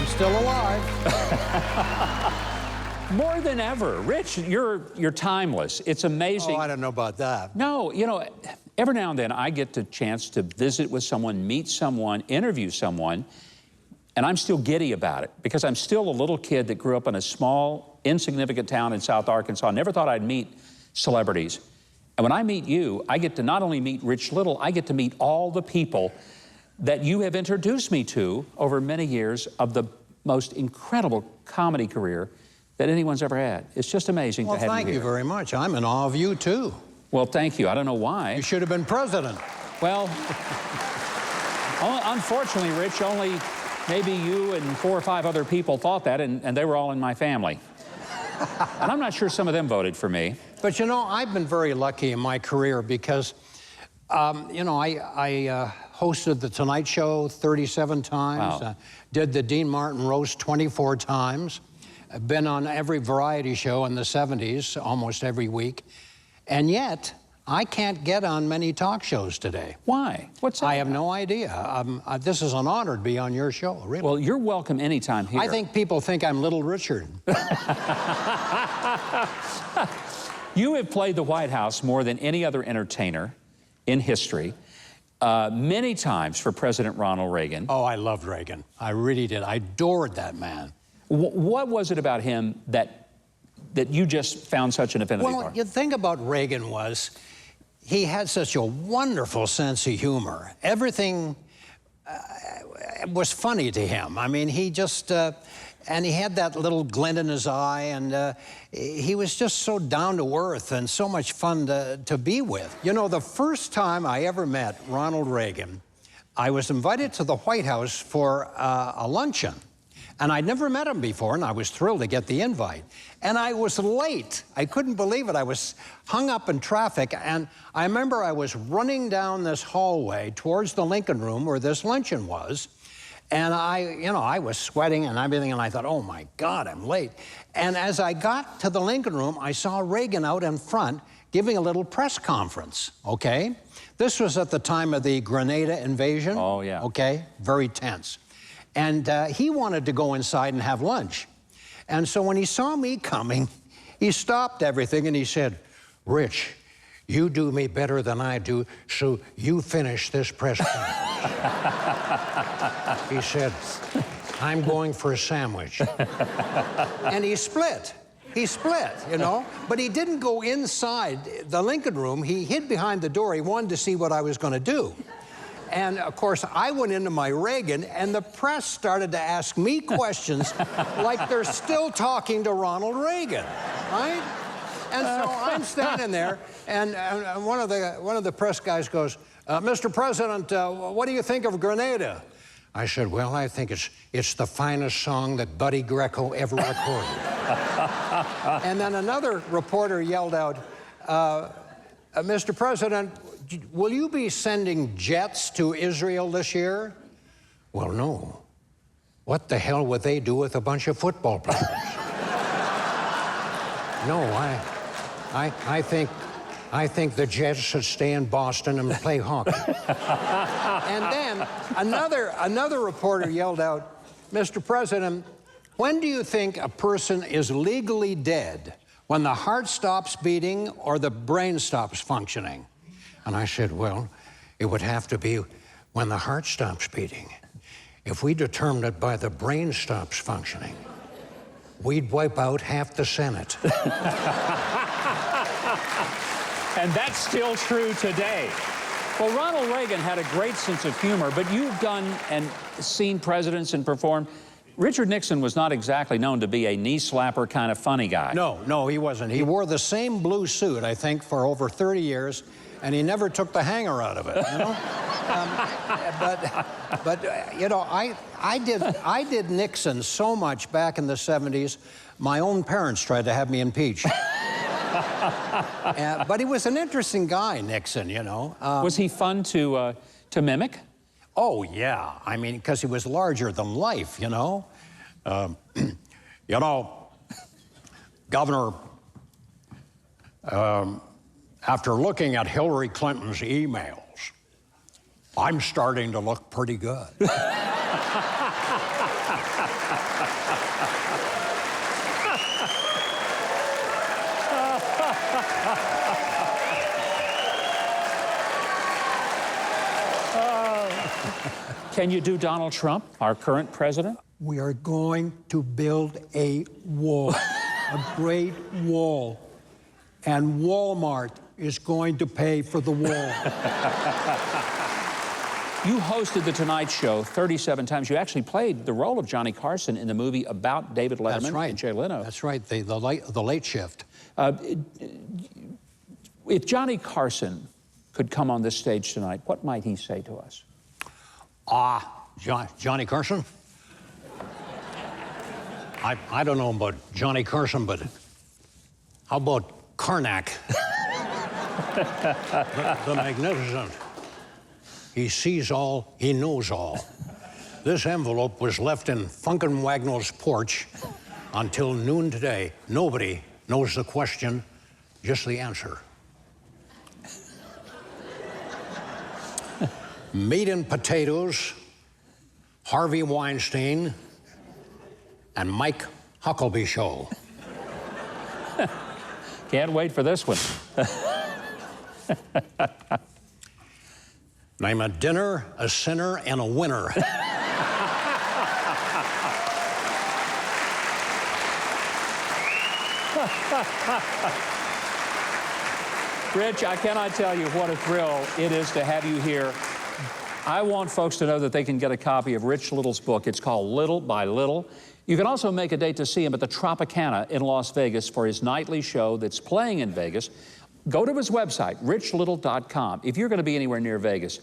I'm still alive. More than ever. Rich, you're timeless. It's amazing. Oh, I don't know about that. No, you know, every now and then I get the chance to visit with someone, meet someone, interview someone, and I'm still giddy about it because I'm still a little kid that grew up in a small, insignificant town in South Arkansas. Never thought I'd meet celebrities. And when I meet you, I get to not only meet Rich Little, I get to meet all the people that you have introduced me to over many years of the most incredible comedy career that anyone's ever had. It's just amazing to have you here. Well, thank you very much. I'm in awe of you, too. Well, thank you. I don't know why. You should have been president. Well, unfortunately, Rich, only maybe you and 4 or 5 other people thought that, and they were all in my family. And I'm not sure some of them voted for me. But, you know, I've been very lucky in my career because, you know, I hosted The Tonight Show 37 times. Wow. Did the Dean Martin Roast 24 times. I've been on every variety show in the 70s, almost every week. And yet, I can't get on many talk shows today. Why? What's that? I have no idea. This is an honor to be on your show, really. Well, you're welcome anytime here. I think people think I'm Little Richard. You have played the White House more than any other entertainer in history, many times for President Ronald Reagan. Oh, I loved Reagan. I really did. I adored that man. What was it about him that you just found such an affinity for? Well, the thing about Reagan was he had such a wonderful sense of humor. Everything was funny to him. I mean, he just... and he had that little glint in his eye, and he was just so down to earth and so much fun to be with. You know, the first time I ever met Ronald Reagan, I was invited to the White House for a luncheon. And I'd never met him before, and I was thrilled to get the invite. And I was late. I couldn't believe it. I was hung up in traffic, and I remember I was running down this hallway towards the Lincoln Room where this luncheon was. And I was sweating and everything, and I thought, oh my God, I'm late. And as I got to the Lincoln Room, I saw Reagan out in front giving a little press conference, okay? This was at the time of the Grenada invasion. Oh, yeah. Okay, very tense. And he wanted to go inside and have lunch. And so when he saw me coming, he stopped everything and he said, Rich, you do me better than I do, so you finish this press conference. He said, I'm going for a sandwich. And he split. He split, you know? But he didn't go inside the Lincoln Room. He hid behind the door. He wanted to see what I was going to do. And, of course, I went into my Reagan, and the press started to ask me questions like they're still talking to Ronald Reagan, right? And so I'm standing there, and one of the press guys goes, Mr. President, what do you think of Grenada? I said, well, I think it's the finest song that Buddy Greco ever recorded. And then another reporter yelled out, Mr. President, will you be sending jets to Israel this year? Well, no. What the hell would they do with a bunch of football players? No, I think the Jets should stay in Boston and play hockey. And then another reporter yelled out, Mr. President, when do you think a person is legally dead? When the heart stops beating or the brain stops functioning? And I said, well, it would have to be when the heart stops beating. If we determined it by the brain stops functioning, we'd wipe out half the Senate. And that's still true today. Well, Ronald Reagan had a great sense of humor, but you've done and seen presidents and performed. Richard Nixon was not exactly known to be a knee-slapper kind of funny guy. No, he wasn't. He wore the same blue suit, I think, for over 30 years, and he never took the hanger out of it, you know? But you know, I did Nixon so much back in the 70s, my own parents tried to have me impeached. But he was an interesting guy, Nixon, you know. Was he fun to mimic? Oh, yeah. I mean, because he was larger than life, you know. You know, Governor, after looking at Hillary Clinton's emails, I'm starting to look pretty good. Can you do Donald Trump, our current president? We are going to build a wall, a great wall, and Walmart is going to pay for the wall. You hosted The Tonight Show 37 times. You actually played the role of Johnny Carson in the movie about David Letterman. That's right. And Jay Leno. That's right, the late shift. If Johnny Carson could come on this stage tonight, what might he say to us? Johnny Carson? I don't know about Johnny Carson, but how about Karnak? the Magnificent. He sees all, he knows all. This envelope was left in Funkin' Wagnall's porch until noon today. Nobody knows the question, just the answer. Meat and potatoes, Harvey Weinstein, and Mike Huckabee show. Can't wait for this one. Name a dinner, a sinner, and a winner. Rich, I cannot tell you what a thrill it is to have you here. I want folks to know that they can get a copy of Rich Little's book. It's called Little by Little. You can also make a date to see him at the Tropicana in Las Vegas for his nightly show that's playing in Vegas. Go to his website, richlittle.com. If you're going to be anywhere near Vegas,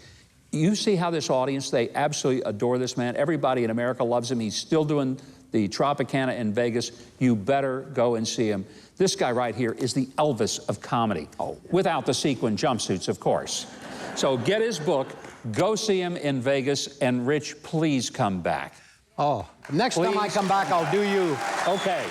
you see how this audience, they absolutely adore this man. Everybody in America loves him. He's still doing the Tropicana in Vegas. You better go and see him. This guy right here is the Elvis of comedy. Without the sequin jumpsuits, of course. So get his book, go see him in Vegas, and Rich, please come back. Next time I come back, I'll do you. Okay.